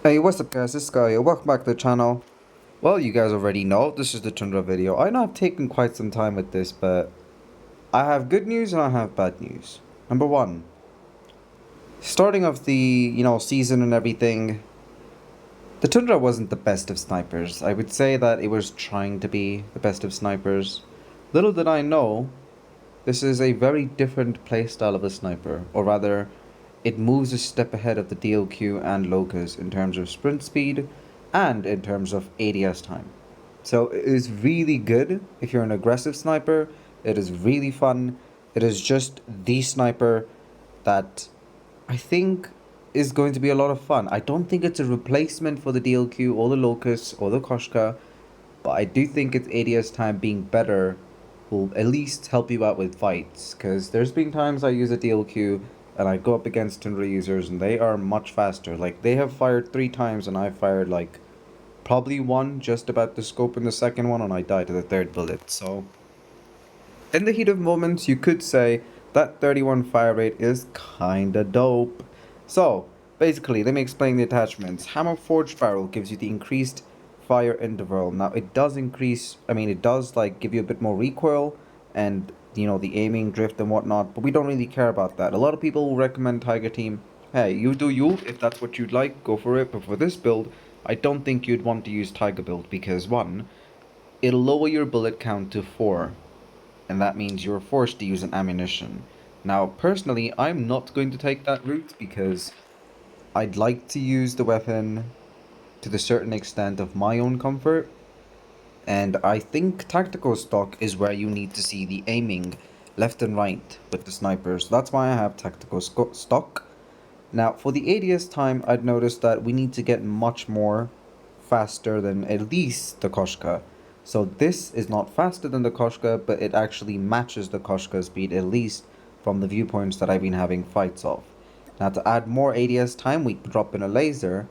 Hey, what's up guys, this is Guy. Welcome back to the channel. Well, you guys already know, this is the Tundra video. I know I've taken quite some time with this, but I have good news and I have bad news. Number one, starting off the, season and everything, the Tundra wasn't the best of snipers. I would say that it was trying to be the best of snipers. Little did I know, this is a very different playstyle of a sniper, or rather, it moves a step ahead of the DLQ and Locus in terms of sprint speed and in terms of ADS time. So it is really good if you're an aggressive sniper. It is really fun. It is just the sniper that I think is going to be a lot of fun. I don't think it's a replacement for the DLQ or the Locus or the Koshka, but I do think its ADS time being better will at least help you out with fights, because there's been times I use a DLQ and I go up against Tundra users and they are much faster. Like, they have fired 3 times and I fired like probably one just about to scope in the second one and I died to the 3rd bullet. So in the heat of moments, you could say that 31 fire rate is kinda dope. So basically, let me explain the attachments. Hammer Forged Barrel gives you the increased fire interval. Now it does it does like give you a bit more recoil and the aiming, drift and whatnot, but we don't really care about that. A lot of people will recommend Tiger Team. Hey, you do you. If that's what you'd like, go for it. But for this build, I don't think you'd want to use Tiger build because one, it'll lower your bullet count to 4, and that means you're forced to use an ammunition. Now, personally, I'm not going to take that route because I'd like to use the weapon to the certain extent of my own comfort, and I think tactical stock is where you need to see the aiming left and right with the snipers. That's why I have tactical stock. Now, for the ADS time, I'd noticed that we need to get much more faster than at least the Koshka. So this is not faster than the Koshka, but it actually matches the Koshka speed, at least from the viewpoints that I've been having fights of. Now, to add more ADS time, we drop in a laser,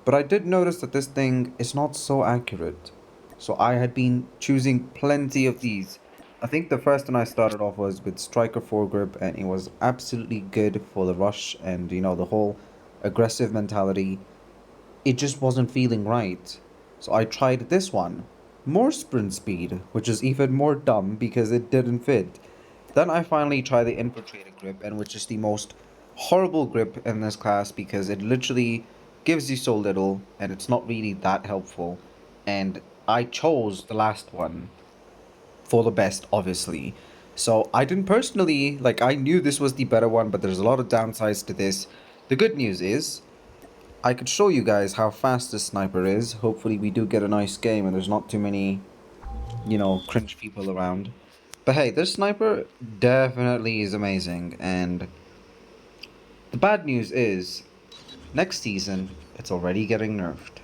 but I did notice that this thing is not so accurate. So I had been choosing plenty of these. I think the first one I started off was with Striker foregrip, and it was absolutely good for the rush and the whole aggressive mentality. It just wasn't feeling right. So I tried this one. More sprint speed, which is even more dumb because it didn't fit. Then I finally tried the infiltrator grip, and which is the most horrible grip in this class because it literally gives you so little and it's not really that helpful. And I chose the last one for the best, obviously. So I didn't personally, I knew this was the better one, but there's a lot of downsides to this. The good news is, I could show you guys how fast this sniper is. Hopefully we do get a nice game and there's not too many, cringe people around. But hey, this sniper definitely is amazing, and the bad news is, next season, it's already getting nerfed.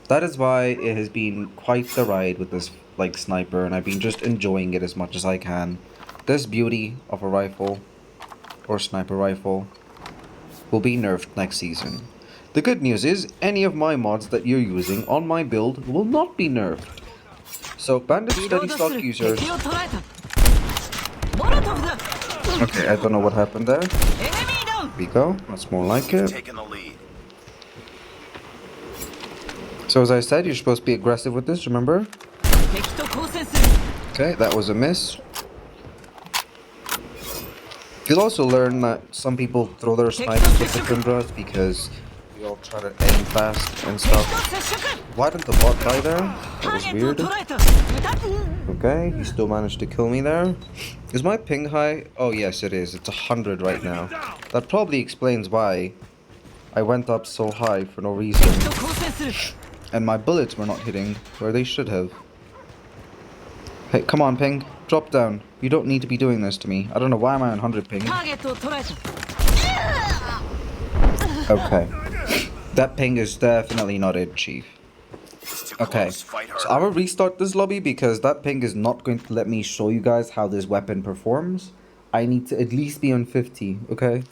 That is why it has been quite the ride with this sniper, and I've been just enjoying it as much as I can. This beauty of a rifle, or sniper rifle, will be nerfed next season. The good news is, any of my mods that you're using on my build will not be nerfed. So Bandit steady stock users... Okay, I don't know what happened there. Here we go, that's more like it. So as I said, you're supposed to be aggressive with this, remember? Okay, that was a miss. You'll also learn that some people throw their snipes with the Tundras because we all try to aim fast and stuff. Why didn't the bot die there? That was weird. Okay, he still managed to kill me there. Is my ping high? Oh yes it is, it's 100 right now. That probably explains why I went up so high for no reason. And my bullets were not hitting where they should have. Hey, come on, ping. Drop down. You don't need to be doing this to me. I don't know why am I on 100 ping. Okay. That ping is definitely not it, chief. Okay. So I'm gonna restart this lobby because that ping is not going to let me show you guys how this weapon performs. I need to at least be on 50, okay?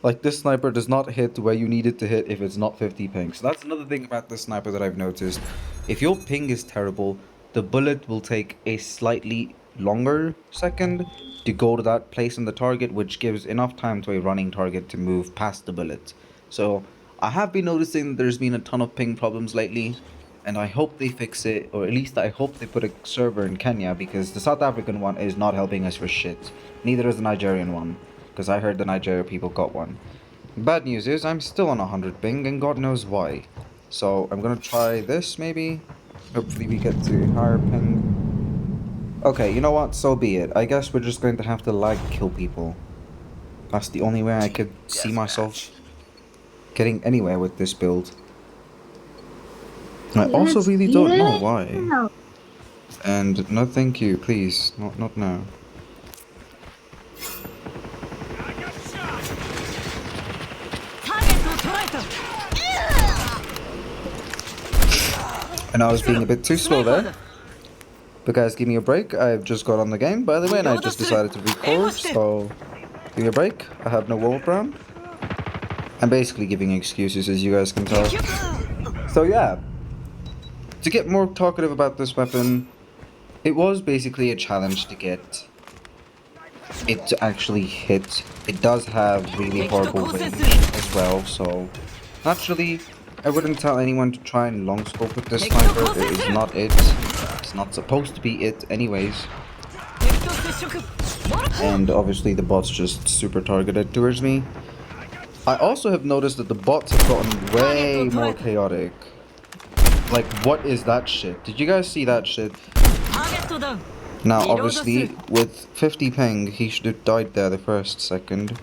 Like, this sniper does not hit where you need it to hit if it's not 50 ping. So that's another thing about this sniper that I've noticed. If your ping is terrible, the bullet will take a slightly longer second to go to that place on the target, which gives enough time to a running target to move past the bullet. So I have been noticing that there's been a ton of ping problems lately, and I hope they fix it, or at least I hope they put a server in Kenya, because the South African one is not helping us for shit. Neither is the Nigerian one, because I heard the Nigeria people got one. Bad news is I'm still on 100 ping, and God knows why. So I'm gonna try this maybe. Hopefully we get to higher ping. Okay, you know what? So be it. I guess we're just going to have to lag kill people. That's the only way I could see myself getting anywhere with this build. I also really don't know why. And no thank you, please. Not now. And I was being a bit too slow there. But guys, give me a break. I've just got on the game, by the way, and I just decided to record, so give me a break. I have no wall brand. I'm basically giving excuses, as you guys can tell. So yeah, to get more talkative about this weapon, it was basically a challenge to get it to actually hit. It does have really horrible range as well, so naturally, I wouldn't tell anyone to try and long scope with this sniper. It is not it. It's not supposed to be it anyways. And obviously the bots just super targeted towards me. I also have noticed that the bots have gotten way more chaotic. Like, what is that shit? Did you guys see that shit? Now, obviously, with 50 ping, he should have died there the first second.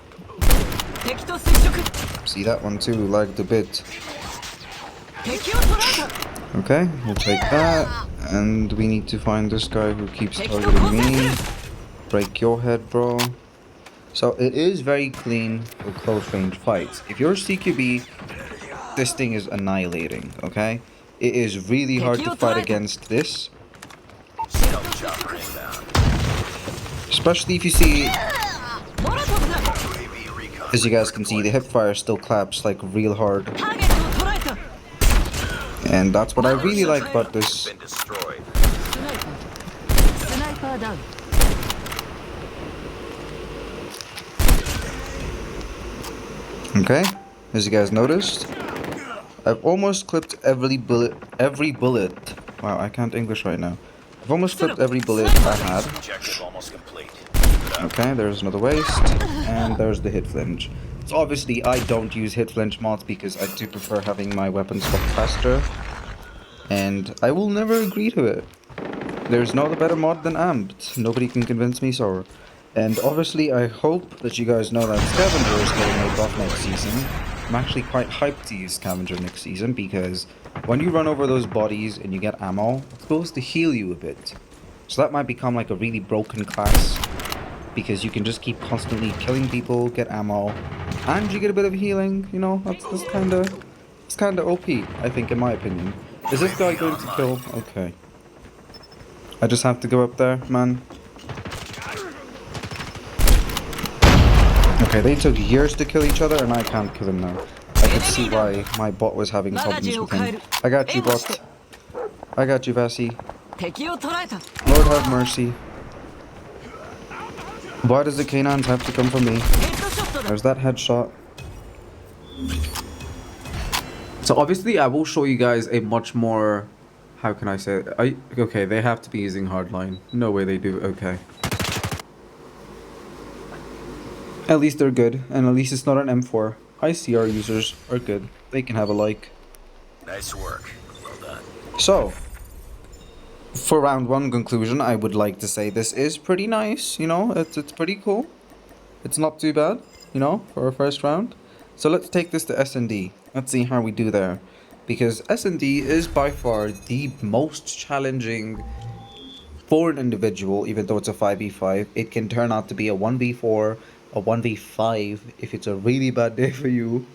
See that one too, lagged a bit. Okay, we'll take that. And we need to find this guy who keeps targeting me. Break your head, bro. So it is very clean for close range fights. If you're CQB, this thing is annihilating, okay? It is really hard to fight against this. Especially if you see, as you guys can see, the hipfire still claps like real hard. And that's what I really like about this. Okay, as you guys noticed, I've almost clipped every bullet. Wow, I can't English right now. I've almost clipped every bullet I had. Okay, there's another waste, and there's the hit flinch. So obviously, I don't use hit flinch mods because I do prefer having my weapons swap faster, and I will never agree to it. There's no better mod than Amped. Nobody can convince me so. And obviously, I hope that you guys know that Scavenger is getting a buff next season. I'm actually quite hyped to use Scavenger next season because when you run over those bodies and you get ammo, it's supposed to heal you a bit. So that might become like a really broken class because you can just keep constantly killing people, get ammo, and you get a bit of healing. You know, that's kind of OP, I think, in my opinion. Is this guy going to kill? Okay. I just have to go up there, man. Okay, they took years to kill each other, and I can't kill him now. I could see why my bot was having problems with him. I got you, bot. I got you, Vassie. Lord have mercy. Why does the canines have to come from me? There's that headshot. So obviously, I will show you guys a much more... How can I say it? Okay, they have to be using hardline. No way they do. Okay. At least they're good, and at least it's not an M4. ICR users are good. They can have a like. Nice work. Well done. So, for round one conclusion, I would like to say this is pretty nice. You know, it's pretty cool. It's not too bad, you know, for our first round. So let's take this to S&D. Let's see how we do there. Because S&D is by far the most challenging for an individual, even though it's a 5v5. It can turn out to be a 1v4, a 1v5 if it's a really bad day for you.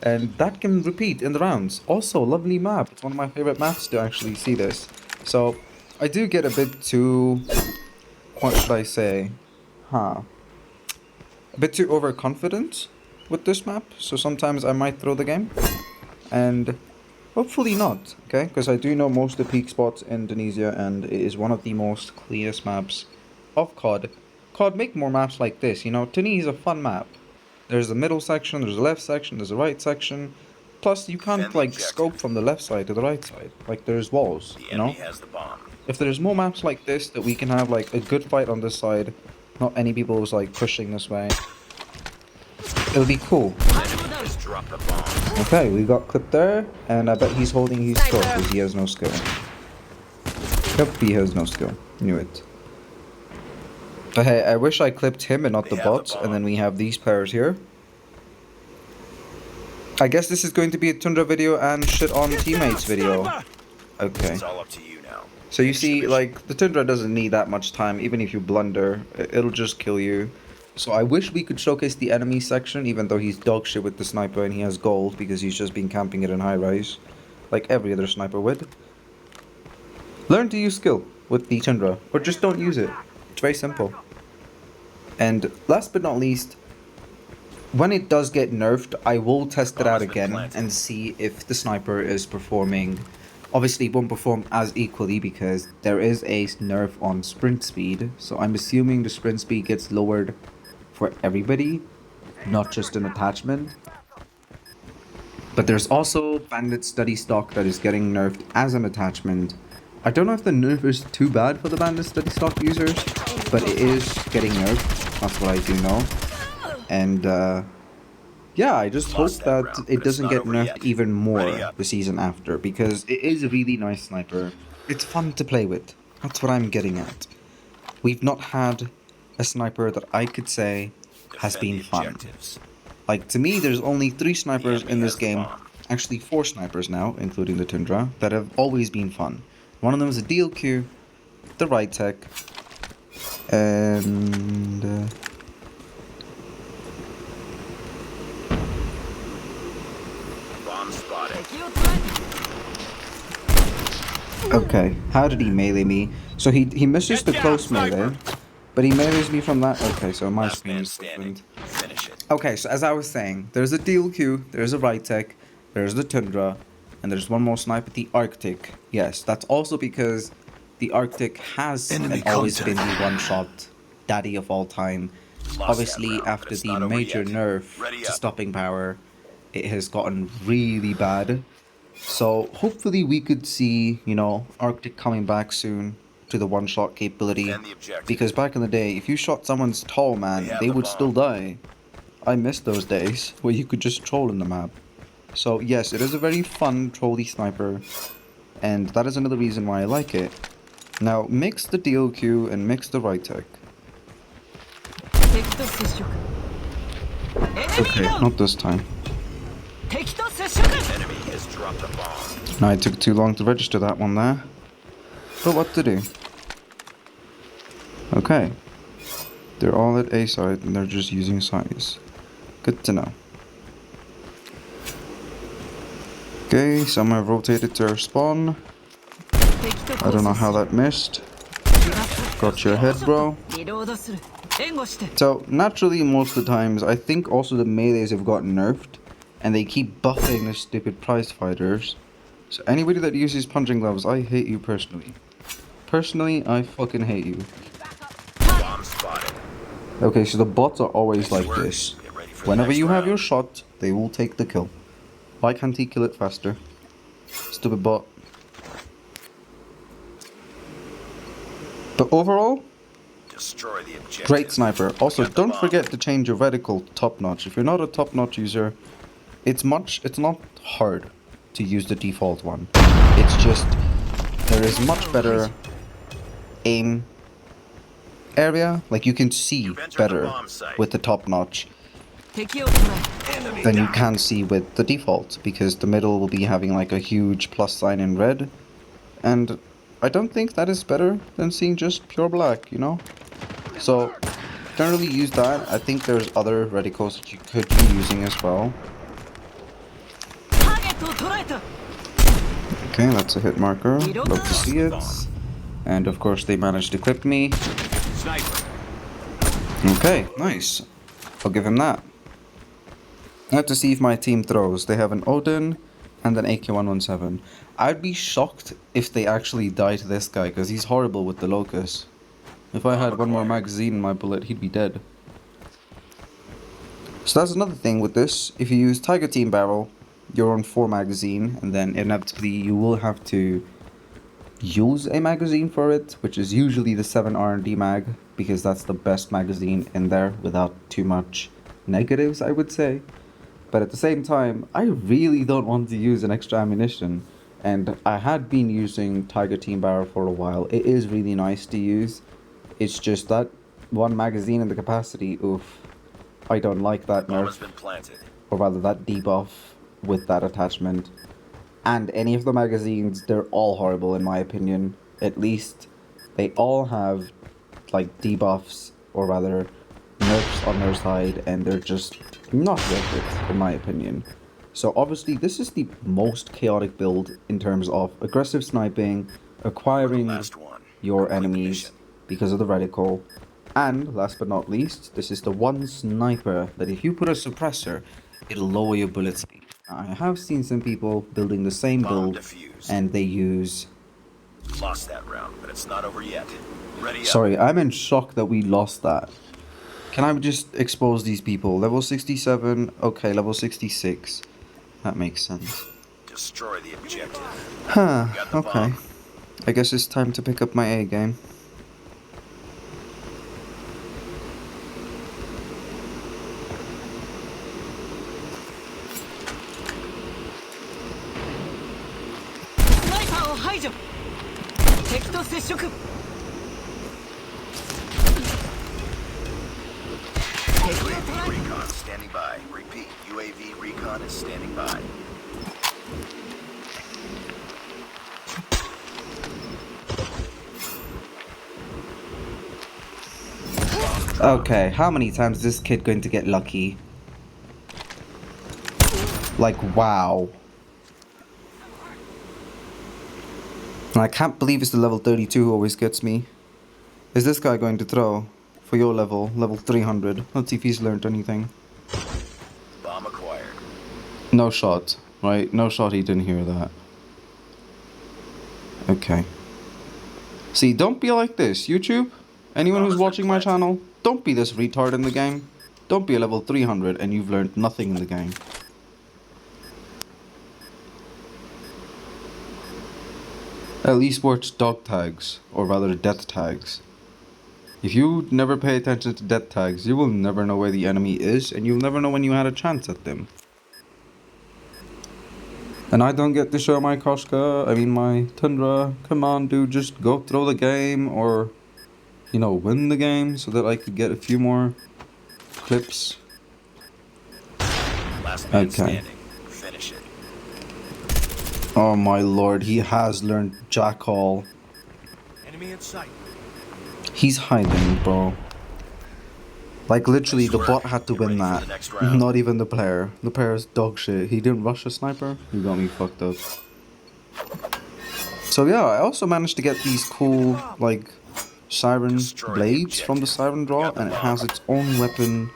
And that can repeat in the rounds. Also, lovely map. It's one of my favorite maps to actually see this. So, I do get a bit too... What should I say? A bit too overconfident with this map. So sometimes I might throw the game. And hopefully not, okay? Because I do know most of the peak spots in Indonesia, and it is one of the most cleanest maps of COD. COD, make more maps like this, you know? Tunisia is a fun map. There's a middle section, there's a left section, there's a right section. Plus, you can't Defend the like objective. scope from the left side to the right side. Like there's walls, The you know. enemy has the bomb. If there's more maps like this that we can have like a good fight on this side, not any people who's like pushing this way, it'll be cool. Enemy has dropped the bomb. Okay, we got clipped there, and I bet he's holding his skill because he has no skill. Yep, he has no skill. Knew it. But hey, I wish I clipped him and not the They have the bots, and bomb. then we have these players here. I guess this is going to be a Tundra video and shit on teammates video. Okay. It's all up to you now. So you Finish the see, mission. like, the Tundra doesn't need that much time. Even if you blunder, it'll just kill you. So I wish we could showcase the enemy section, even though he's dog shit with the sniper and he has gold because he's just been camping it in high rise, like every other sniper would. Learn to use skill with the Tundra, or just don't use it. It's very simple. And last but not least, when it does get nerfed, I will test it out again and see if the sniper is performing. Obviously, it won't perform as equally because there is a nerf on sprint speed. So I'm assuming the sprint speed gets lowered for everybody, not just an attachment. But there's also Bandit Study Stock that is getting nerfed as an attachment. I don't know if the nerf is too bad for the Bandit Study Stock users, but it is getting nerfed. That's what I do know. And yeah, I just hope that it doesn't get nerfed even more the season after, because it is a really nice sniper. It's fun to play with. That's what I'm getting at. We've not had a sniper that I could say has Defend been the fun. objectives. Like, to me, there's only 3 snipers enemy in this has the game, bomb. actually 4 snipers now, including the Tundra, that have always been fun. One of them is a DLQ, the right tech, and Bomb spotted. okay, how did he melee me? So he misses the close melee, but he melees me from that. Okay, so my Last screen man is standing. different. Finish it. Okay, so as I was saying, there's a DLQ, there's a right tech, there's the Tundra, and there's one more sniper, the Arctic. Yes, that's also because the Arctic has and always been the one-shot daddy of all time. Lost Obviously, that round, but after it's the not over major yet. nerf Ready to up. stopping power, it has gotten really bad. So hopefully we could see, you know, Arctic coming back soon to the one-shot capability. Defend the objective. Because back in the day, if you shot someone's tall man, They have they the would bomb. still die. I miss those days where you could just troll in the map. So yes, it is a very fun trolly sniper, and that is another reason why I like it. Now mix the DLQ and mix the right tech. Okay, not this time. Enemy has dropped the bomb. No, it took too long to register that one there. But what to do? Okay. They're all at A side and they're just using size. Good to know. Okay, some have rotated to our spawn. I don't know how that missed. Got your head, bro. So, naturally, most of the times, I think also the melees have gotten nerfed. And they keep buffing the stupid prize fighters. So anybody that uses punching gloves, I hate you personally. Personally, I fucking hate you. Bomb spotted. Okay, so the bots are always like this. Get ready for the Whenever next you have round. your shot, they will take the kill. Why can't he kill it faster? Stupid bot. But overall, Destroy the objective. great sniper. Also, Get the don't bomb. forget to change your reticle to top notch. If you're not a top notch user, it's not hard to use the default one. It's just there is much better aim area. Like you can see You've entered the better bomb site. with the top notch Enemy than you down. can see with the default, because the middle will be having like a huge plus sign in red, and I don't think that is better than seeing just pure black, you know? So don't really use that. I think there's other reticles that you could be using as well. Okay, that's a hit marker. Love to see it. And of course they managed to clip me. Sniper. Okay, nice. I'll give him that. I have to see if my team throws. They have an Odin and an AK-117. I'd be shocked if they actually die to this guy, because he's horrible with the locus. If I had one more magazine in my bullet, he'd be dead. So that's another thing with this. If you use Tiger Team Barrel, your own 4 magazine, and then inevitably you will have to use a magazine for it, which is usually the 7 R&D mag, because that's the best magazine in there without too much negatives, I would say. But at the same time, I really don't want to use an extra ammunition, and I had been using Tiger Team Barrel for a while. It is really nice to use. It's just that one magazine in the capacity, oof, I don't like that Bomb nerf, has been planted. or rather that debuff with that attachment. And any of the magazines, they're all horrible in my opinion. At least they all have like debuffs, or rather nerfs on their side, and they're just not worth it in my opinion. So obviously this is the most chaotic build in terms of aggressive sniping, acquiring Last one. your Complete the enemies mission. because of the reticle, and last but not least, this is the one sniper that if you put a suppressor, it'll lower your bullet speed. I have seen some people building the same Bomb build defused. and they use... Lost that round, but it's not over yet. Ready up. Sorry, I'm in shock that we lost that. Can I just expose these people? Level 67, okay, level 66. That makes sense. Destroy the objective. Huh, Got the okay. bomb. I guess it's time to pick up my A game. UAV recon standing by. Repeat, UAV recon is standing by. Okay, how many times is this kid going to get lucky? Like, wow. And I can't believe it's the level 32 who always gets me. Is this guy going to throw? For your level, level 300. Let's see if he's learned anything. Bomb acquired. No shot, right? No shot, he didn't hear that. Okay. See, don't be like this, YouTube. Anyone who's watching my channel, don't be this retard in the game. Don't be a level 300 and you've learned nothing in the game. At least watch dog tags, or rather death tags. If you never pay attention to death tags, you will never know where the enemy is, and you'll never know when you had a chance at them. And I don't get to show my my Tundra. Come on, dude, just go throw the game, or, you know, win the game, so that I could get a few more clips. Last man Okay. standing. Finish it. Oh my lord, he has learned Jackal. Enemy in sight. He's hiding, bro. Like, literally, Nice the work. bot had to Get win ready for that. the next round. Not even the player. The player's dog shit. He didn't rush a sniper. You got me fucked up. So yeah, I also managed to get these cool, like, siren Destroy the blades from the objective. siren draw, Got the and it bomb. has its own weapon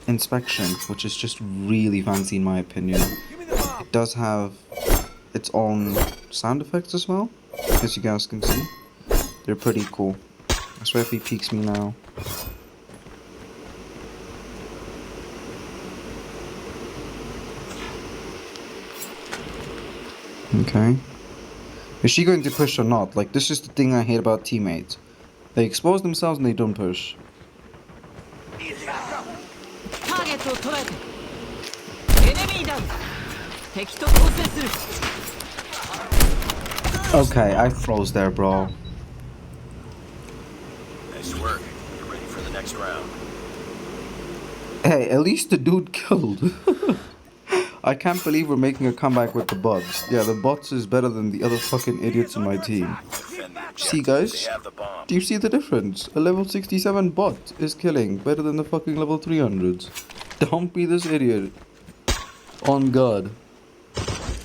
inspection, which is just really fancy in my opinion. Give me the bomb. It does have its own sound effects as well, as you guys can see. They're pretty cool. I swear if he peeks me now. Okay. Is she going to push or not? Like, this is the thing I hate about teammates. They expose themselves and they don't push. Okay, I froze there, bro. Nice work. Get ready for the next round. Hey, at least the dude killed. I can't believe we're making a comeback with the bots. Yeah, the bots is better than the other fucking idiots in my team. Defend the objective. See, guys? They have the bomb. Do you see the difference? A level 67 bot is killing better than the fucking level 300s. Don't be this idiot. On God.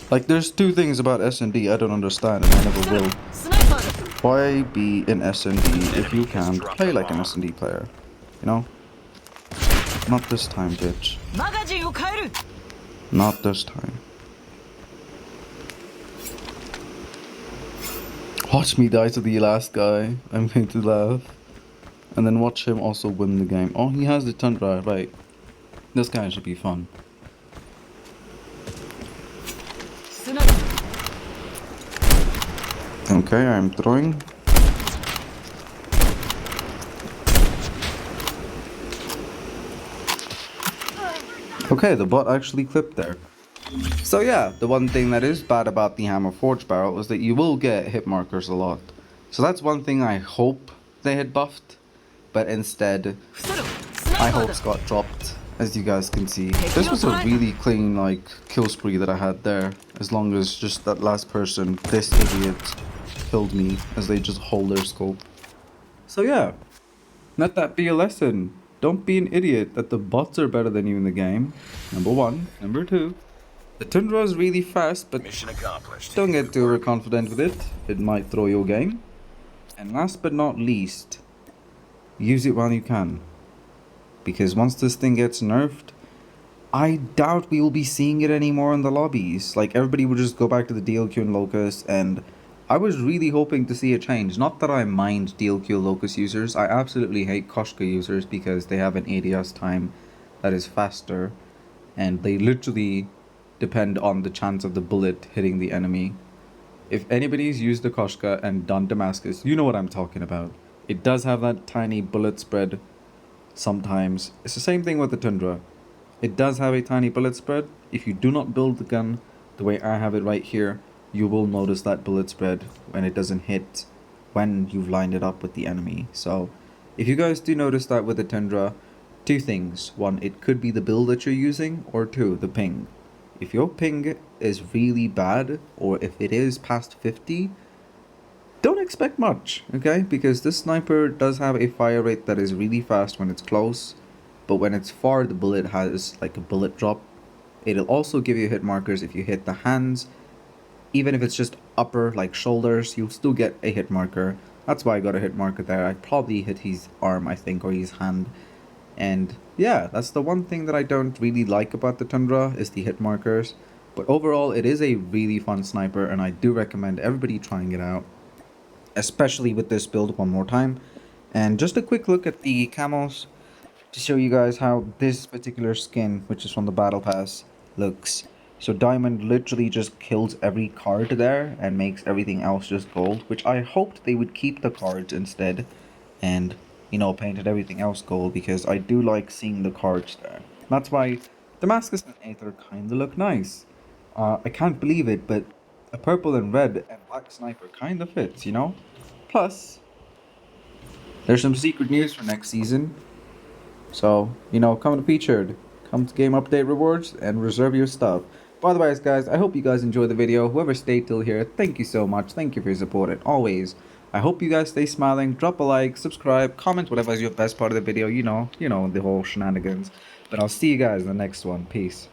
Like, there's two things about S&D I don't understand, and I never will. Why be an S&D if you can't play like an S&D player? You know? Not this time, bitch. Not this time. Watch me die to the last guy. I'm going to laugh. And then watch him also win the game. Oh, he has the Tundra, right. This guy should be fun. Okay, I'm throwing. Okay, the bot actually clipped there. So yeah, the one thing that is bad about the Hammer Forge Barrel is that you will get hit markers a lot. So that's one thing I hope they had buffed, but instead, my hopes got dropped, as you guys can see. This was a really clean, like, kill spree that I had there, as long as just that last person, this idiot, killed me, as they just hold their scope. So yeah, let that be a lesson. Don't be an idiot that the bots are better than you in the game. Number one. Number two, the Tundra is really fast, but Mission accomplished. don't get Good too work. overconfident with it. It might throw your game. And last but not least, use it while you can. Because once this thing gets nerfed, I doubt we will be seeing it anymore in the lobbies. Like, everybody will just go back to the DLQ and Locus, and I was really hoping to see a change. Not that I mind DLQ Locus users, I absolutely hate Koshka users because they have an ADS time that is faster, and they literally depend on the chance of the bullet hitting the enemy. If anybody's used the Koshka and done Damascus, you know what I'm talking about. It does have that tiny bullet spread sometimes. It's the same thing with the Tundra. It does have a tiny bullet spread. If you do not build the gun the way I have it right here, you will notice that bullet spread when it doesn't hit when you've lined it up with the enemy. So if you guys do notice that with the Tundra, two things. One, it could be the build that you're using, or two, the ping. If your ping is really bad, or if it is past 50, don't expect much, okay? Because this sniper does have a fire rate that is really fast when it's close, but when it's far, the bullet has like a bullet drop. It'll also give you hit markers if you hit the hands. Even if it's just upper, like shoulders, you'll still get a hit marker. That's why I got a hit marker there. I probably hit his arm, I think, or his hand. And yeah, that's the one thing that I don't really like about the Tundra, is the hit markers. But overall, it is a really fun sniper, and I do recommend everybody trying it out, especially with this build one more time. And just a quick look at the camos to show you guys how this particular skin, which is from the battle pass, looks. So diamond literally just kills every card there and makes everything else just gold, which I hoped they would keep the cards instead and, you know, painted everything else gold, because I do like seeing the cards there. That's why Damascus and Aether kind of look nice. I can't believe it, but a purple and red and black sniper kind of fits, you know? Plus, there's some secret news for next season. So, you know, come to featured, come to game update rewards, and reserve your stuff. By the way, guys, I hope you guys enjoyed the video. Whoever stayed till here, thank you so much. Thank you for your support, and always, I hope you guys stay smiling. Drop a like, subscribe, comment whatever is your best part of the video. You know, the whole shenanigans. But I'll see you guys in the next one. Peace.